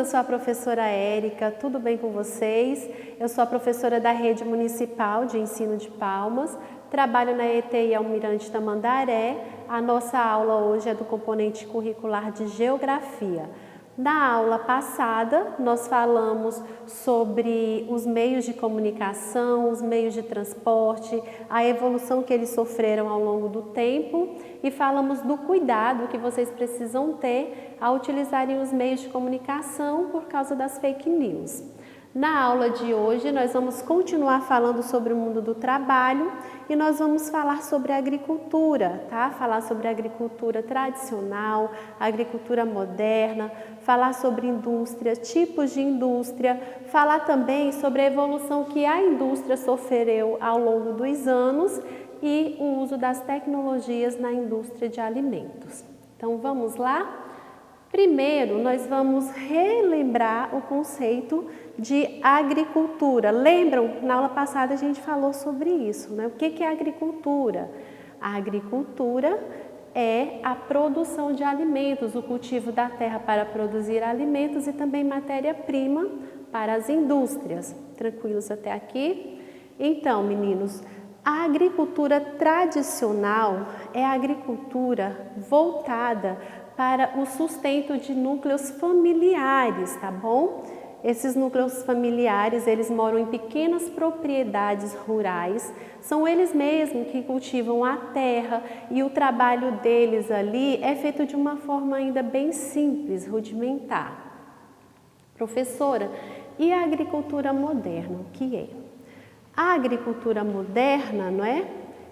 eu sou a professora Érica, tudo bem com vocês? Eu sou a professora da Rede Municipal de Ensino de Palmas, trabalho na ETI Almirante Tamandaré. A nossa aula hoje é do componente curricular de Geografia. Na aula passada, nós falamos sobre os meios de comunicação, os meios de transporte, a evolução que eles sofreram ao longo do tempo e falamos do cuidado que vocês precisam ter ao utilizarem os meios de comunicação por causa das fake news. Na aula de hoje, nós vamos continuar falando sobre o mundo do trabalho e nós vamos falar sobre a agricultura, tá? Falar sobre a agricultura tradicional, a agricultura moderna, falar sobre indústria, tipos de indústria, falar também sobre a evolução que a indústria sofreu ao longo dos anos e o uso das tecnologias na indústria de alimentos. Então, vamos lá? Primeiro, nós vamos relembrar o conceito de agricultura. Lembram? Na aula passada a gente falou sobre isso, né? O que é agricultura? A agricultura é a produção de alimentos, o cultivo da terra para produzir alimentos e também matéria-prima para as indústrias. Tranquilos até aqui? Então, meninos, a agricultura tradicional é a agricultura voltada para o sustento de núcleos familiares, tá bom? Esses núcleos familiares, eles moram em pequenas propriedades rurais, são eles mesmos que cultivam a terra e o trabalho deles ali é feito de uma forma ainda bem simples, rudimentar. Professora, e a agricultura moderna, o que é? A agricultura moderna, não é?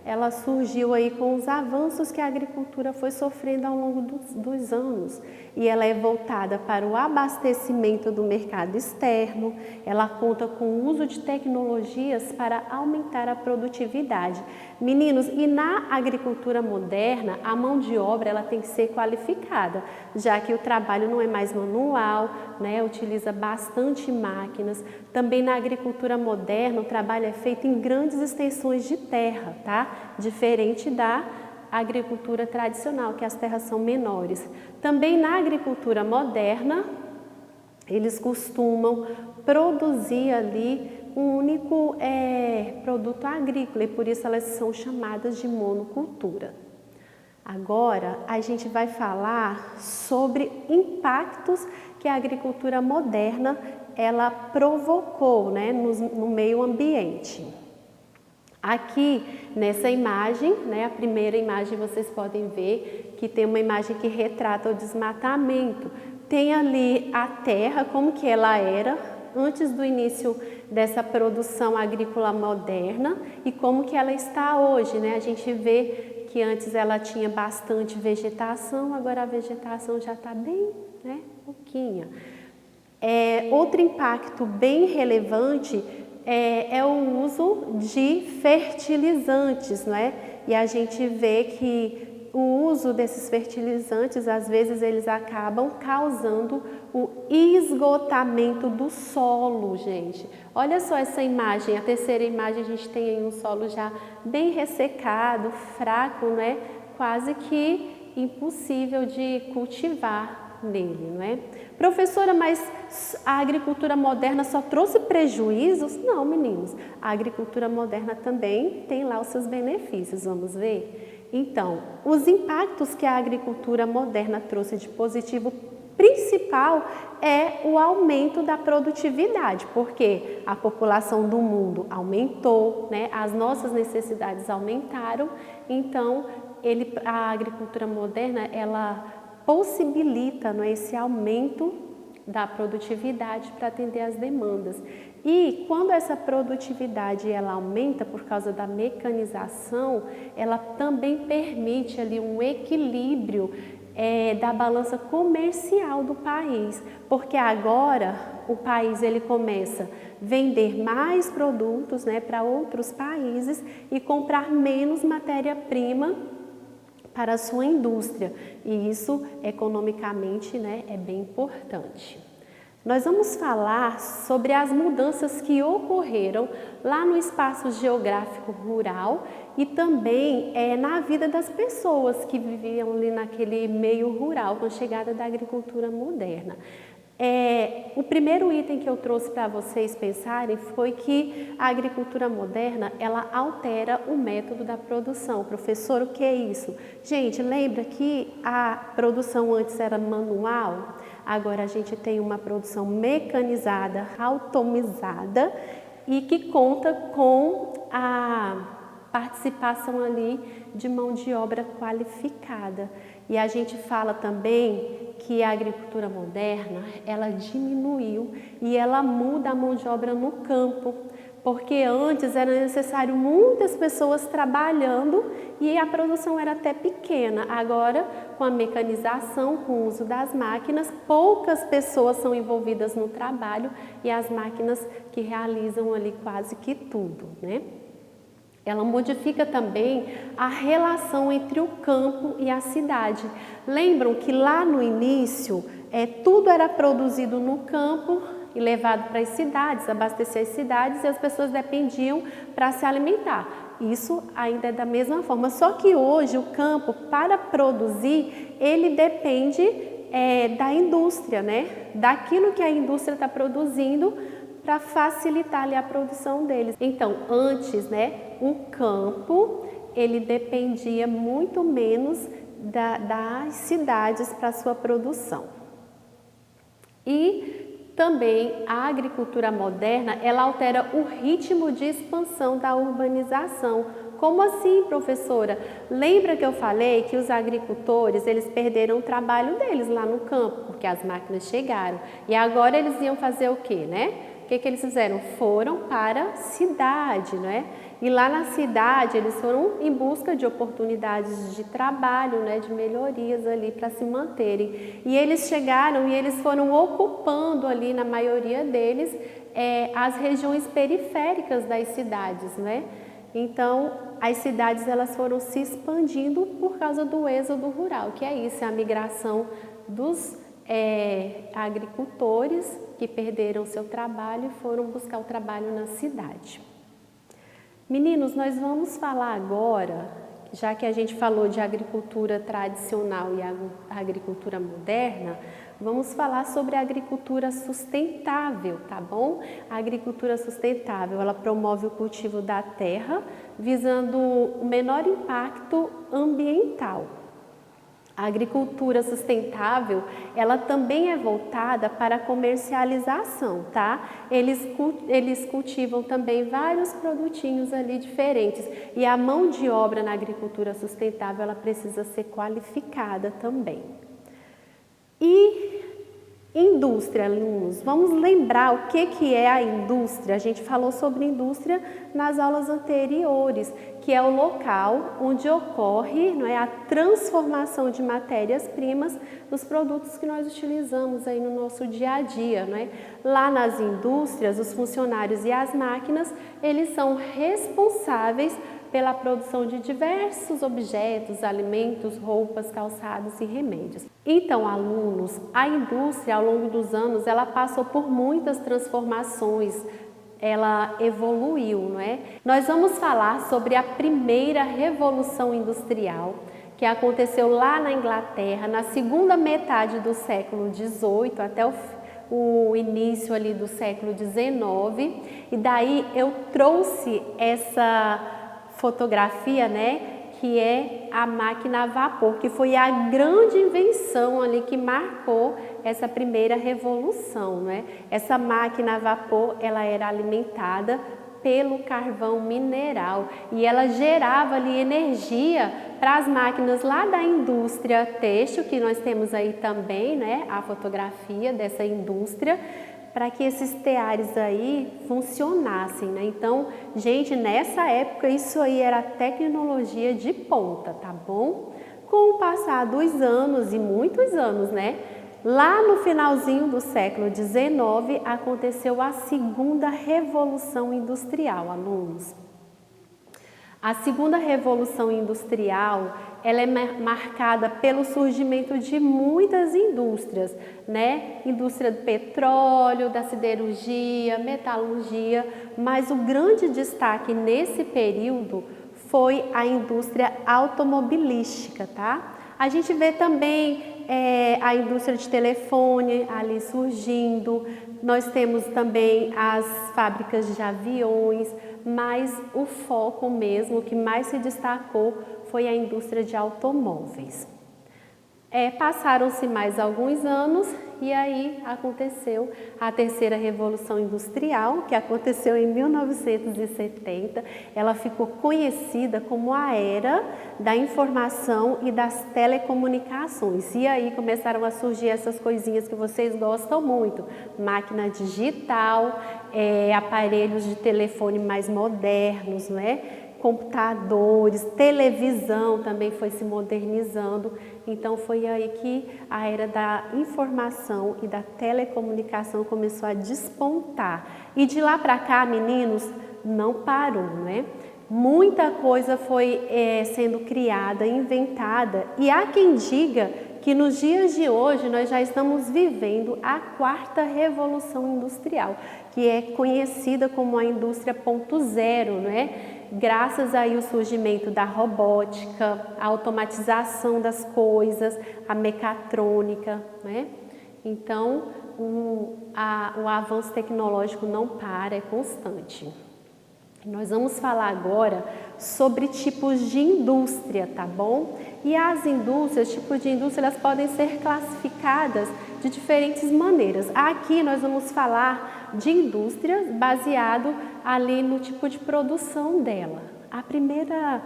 Ela surgiu aí com os avanços que a agricultura foi sofrendo ao longo dos anos e ela é voltada para o abastecimento do mercado externo, ela conta com o uso de tecnologias para aumentar a produtividade. Meninos, e na agricultura moderna, a mão de obra ela tem que ser qualificada, já que o trabalho não é mais manual, né? Utiliza bastante máquinas. Também na agricultura moderna, o trabalho é feito em grandes extensões de terra, tá? Diferente da agricultura tradicional, que as terras são menores. Também na agricultura moderna, eles costumam produzir ali um único produto agrícola e por isso elas são chamadas de monocultura. Agora a gente vai falar sobre impactos que a agricultura moderna ela provocou, né, no meio ambiente. Aqui nessa imagem, né, a primeira imagem vocês podem ver que tem uma imagem que retrata o desmatamento. Tem ali a terra como que ela era antes do início dessa produção agrícola moderna e como que ela está hoje, né? A gente vê que antes ela tinha bastante vegetação, agora a vegetação já está bem, né, pouquinha. Outro impacto bem relevante é o uso de fertilizantes, não é? E a gente vê que o uso desses fertilizantes, às vezes, eles acabam causando o esgotamento do solo, gente. Olha só essa imagem, a terceira imagem a gente tem aí um solo já bem ressecado, fraco, né? Quase que impossível de cultivar nele, não é? Professora, mas a agricultura moderna só trouxe prejuízos? Não, meninos. A agricultura moderna também tem lá os seus benefícios, vamos ver? Então, os impactos que a agricultura moderna trouxe de positivo principal é o aumento da produtividade, porque a população do mundo aumentou, né? As nossas necessidades aumentaram, então a agricultura moderna ela possibilita, não é, esse aumento da produtividade para atender às demandas. E quando essa produtividade ela aumenta por causa da mecanização, ela também permite ali um equilíbrio da balança comercial do país, porque agora o país ele começa a vender mais produtos, né, para outros países e comprar menos matéria-prima para a sua indústria, e isso economicamente, né, é bem importante. Nós vamos falar sobre as mudanças que ocorreram lá no espaço geográfico rural e também na vida das pessoas que viviam ali naquele meio rural com a chegada da agricultura moderna. O primeiro item que eu trouxe para vocês pensarem foi que a agricultura moderna, ela altera o método da produção. Professor, o que é isso? Gente, lembra que a produção antes era manual? Agora a gente tem uma produção mecanizada, automatizada e que conta com a participação ali de mão de obra qualificada. E a gente fala também que a agricultura moderna, ela diminuiu e ela muda a mão de obra no campo, porque antes era necessário muitas pessoas trabalhando e a produção era até pequena. Agora, com a mecanização, com o uso das máquinas, poucas pessoas são envolvidas no trabalho e as máquinas que realizam ali quase que tudo, né? Ela modifica também a relação entre o campo e a cidade. Lembram que lá no início, tudo era produzido no campo e levado para as cidades, abastecer as cidades e as pessoas dependiam para se alimentar. Isso ainda é da mesma forma, só que hoje o campo, para produzir, ele depende da indústria, né? Daquilo que a indústria está produzindo, para facilitar ali a produção deles. Então, antes, né, o campo, ele dependia muito menos das cidades para sua produção. E também a agricultura moderna, ela altera o ritmo de expansão da urbanização. Como assim, professora? Lembra que eu falei que os agricultores, eles perderam o trabalho deles lá no campo, porque as máquinas chegaram. E agora eles iam fazer o quê, né? O que eles fizeram? Foram para a cidade, né? E lá na cidade eles foram em busca de oportunidades de trabalho, né? De melhorias ali para se manterem. E eles chegaram e eles foram ocupando ali, na maioria deles, as regiões periféricas das cidades, né? Então, as cidades elas foram se expandindo por causa do êxodo rural, que é isso, é a migração dos agricultores que perderam seu trabalho e foram buscar o trabalho na cidade. Meninos, nós vamos falar agora, já que a gente falou de agricultura tradicional e a agricultura moderna, vamos falar sobre a agricultura sustentável, tá bom? A agricultura sustentável, ela promove o cultivo da terra, visando o menor impacto ambiental. A agricultura sustentável, ela também é voltada para a comercialização, tá? Eles cultivam também vários produtinhos ali diferentes. E a mão de obra na agricultura sustentável, ela precisa ser qualificada também. E indústria, alunos, vamos lembrar o que é a indústria? A gente falou sobre indústria nas aulas anteriores, que é o local onde ocorre, não é, a transformação de matérias-primas dos produtos que nós utilizamos aí no nosso dia a dia, não é? Lá nas indústrias, os funcionários e as máquinas, eles são responsáveis pela produção de diversos objetos, alimentos, roupas, calçados e remédios. Então, alunos, a indústria ao longo dos anos, ela passou por muitas transformações, ela evoluiu, não é? Nós vamos falar sobre a primeira revolução industrial, que aconteceu lá na Inglaterra, na segunda metade do século XVIII até o início ali do século XIX, e daí eu trouxe essa fotografia, né, que é a máquina a vapor, que foi a grande invenção ali que marcou essa primeira revolução, né? Essa máquina a vapor, ela era alimentada pelo carvão mineral e ela gerava ali energia para as máquinas lá da indústria têxtil, que nós temos aí também, né, a fotografia dessa indústria, para que esses teares aí funcionassem, né? Então, gente, nessa época isso aí era tecnologia de ponta, tá bom? Com o passar dos anos, e muitos anos, né? Lá no finalzinho do século XIX, aconteceu a segunda revolução industrial, alunos. A segunda revolução industrial, ela é marcada pelo surgimento de muitas indústrias, né? Indústria do petróleo, da siderurgia, metalurgia, mas o grande destaque nesse período foi a indústria automobilística, tá? A gente vê também a indústria de telefone ali surgindo, nós temos também as fábricas de aviões, mas o foco mesmo, o que mais se destacou foi a indústria de automóveis. Passaram-se mais alguns anos e aí aconteceu a terceira revolução industrial, que aconteceu em 1970. Ela ficou conhecida como a era da informação e das telecomunicações. E aí começaram a surgir essas coisinhas que vocês gostam muito: máquina digital, aparelhos de telefone mais modernos, né? Computadores, televisão também foi se modernizando. Então foi aí que a era da informação e da telecomunicação começou a despontar. E de lá para cá, meninos, não parou, né? Muita coisa foi sendo criada, inventada, e há quem diga que nos dias de hoje nós já estamos vivendo a quarta revolução industrial, que é conhecida como a indústria 0.0, né? Graças aí ao surgimento da robótica, a automatização das coisas, a mecatrônica, né? Então, o avanço tecnológico não para, é constante. Nós vamos falar agora sobre tipos de indústria, tá bom? E as indústrias, tipos de indústria, elas podem ser classificadas de diferentes maneiras. Aqui nós vamos falar de indústria baseado ali no tipo de produção dela. A primeira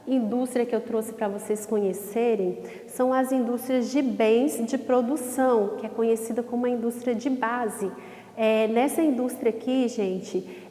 indústria que eu trouxe para vocês conhecerem são as indústrias de bens de produção, que é conhecida como a indústria de base. Nessa indústria aqui, gente,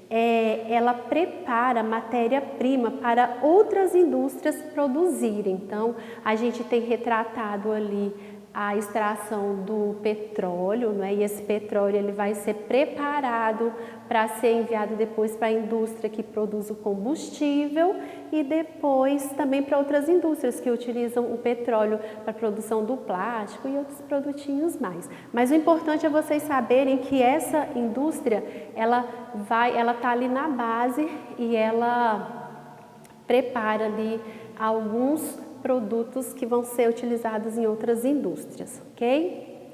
ela prepara matéria-prima para outras indústrias produzirem. Então, a gente tem retratado ali a extração do petróleo, né? E esse petróleo ele vai ser preparado para ser enviado depois para a indústria que produz o combustível e depois também para outras indústrias que utilizam o petróleo para a produção do plástico e outros produtinhos mais. Mas o importante é vocês saberem que essa indústria, ela está ali na base e ela prepara ali alguns produtos que vão ser utilizados em outras indústrias, ok?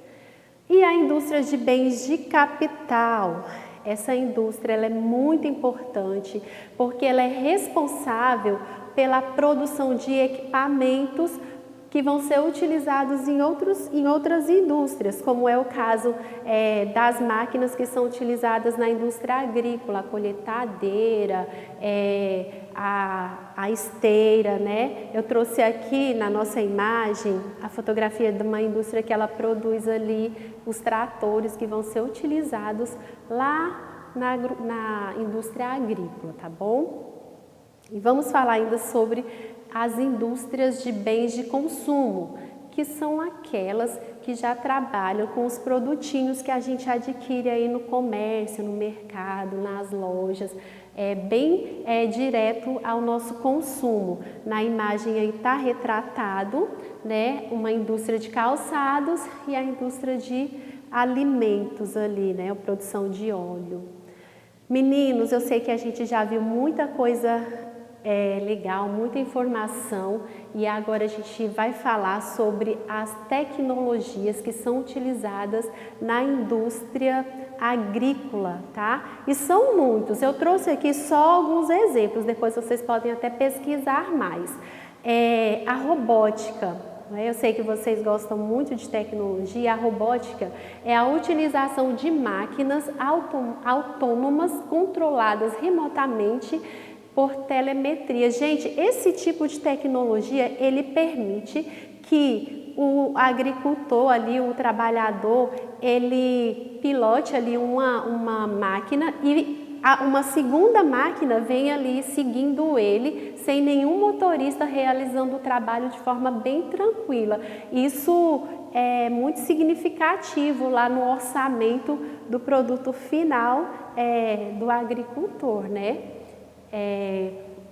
E a indústria de bens de capital. Essa indústria ela é muito importante porque ela é responsável pela produção de equipamentos que vão ser utilizados em outras indústrias, como é o caso das máquinas que são utilizadas na indústria agrícola, a colheitadeira, a esteira, né? Eu trouxe aqui na nossa imagem a fotografia de uma indústria que ela produz ali os tratores que vão ser utilizados lá na indústria agrícola, tá bom? E vamos falar ainda sobre as indústrias de bens de consumo, que são aquelas que já trabalham com os produtinhos que a gente adquire aí no comércio, no mercado, nas lojas, bem direto ao nosso consumo. Na imagem aí está retratado, né, uma indústria de calçados e a indústria de alimentos ali, né, a produção de óleo. Meninos, eu sei que a gente já viu muita coisa legal, muita informação, e agora a gente vai falar sobre as tecnologias que são utilizadas na indústria agrícola, tá? E são muitos, eu trouxe aqui só alguns exemplos, depois vocês podem até pesquisar mais. A robótica, eu sei que vocês gostam muito de tecnologia. A robótica é a utilização de máquinas autônomas controladas remotamente por telemetria. Gente, esse tipo de tecnologia, ele permite que o agricultor ali, o trabalhador, ele pilote ali uma máquina e uma segunda máquina vem ali seguindo ele, sem nenhum motorista, realizando o trabalho de forma bem tranquila. Isso é muito significativo lá no orçamento do produto final do agricultor, né?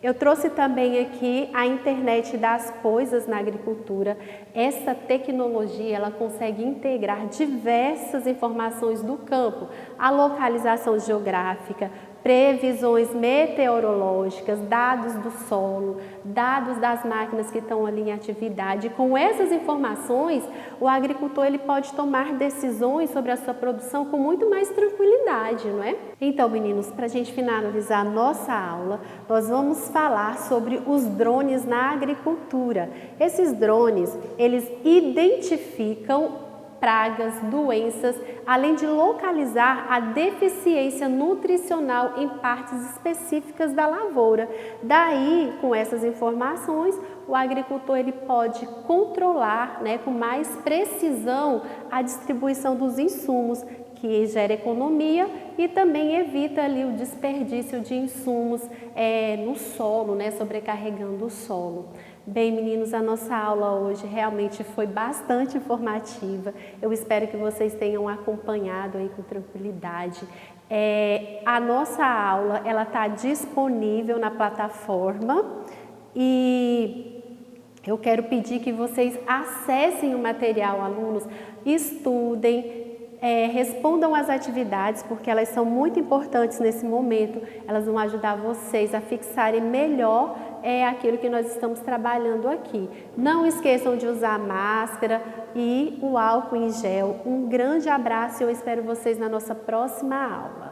Eu trouxe também aqui a internet das coisas na agricultura. Essa tecnologia ela consegue integrar diversas informações do campo, a localização geográfica, previsões meteorológicas, dados do solo, dados das máquinas que estão ali em atividade. Com essas informações, o agricultor ele pode tomar decisões sobre a sua produção com muito mais tranquilidade, não é? Então, meninos, para a gente finalizar a nossa aula, nós vamos falar sobre os drones na agricultura. Esses drones, eles identificam pragas, doenças, além de localizar a deficiência nutricional em partes específicas da lavoura. Daí, com essas informações, o agricultor ele pode controlar, com mais precisão a distribuição dos insumos, que gera economia e também evita ali o desperdício de insumos no solo, sobrecarregando o solo. Bem, meninos, a nossa aula hoje realmente foi bastante informativa. Eu espero que vocês tenham acompanhado aí com tranquilidade. A nossa aula, ela está disponível na plataforma e eu quero pedir que vocês acessem o material, alunos, estudem, respondam às atividades, porque elas são muito importantes nesse momento. Elas vão ajudar vocês a fixarem melhor aquilo que nós estamos trabalhando aqui. Não esqueçam de usar máscara e o álcool em gel. Um grande abraço e eu espero vocês na nossa próxima aula.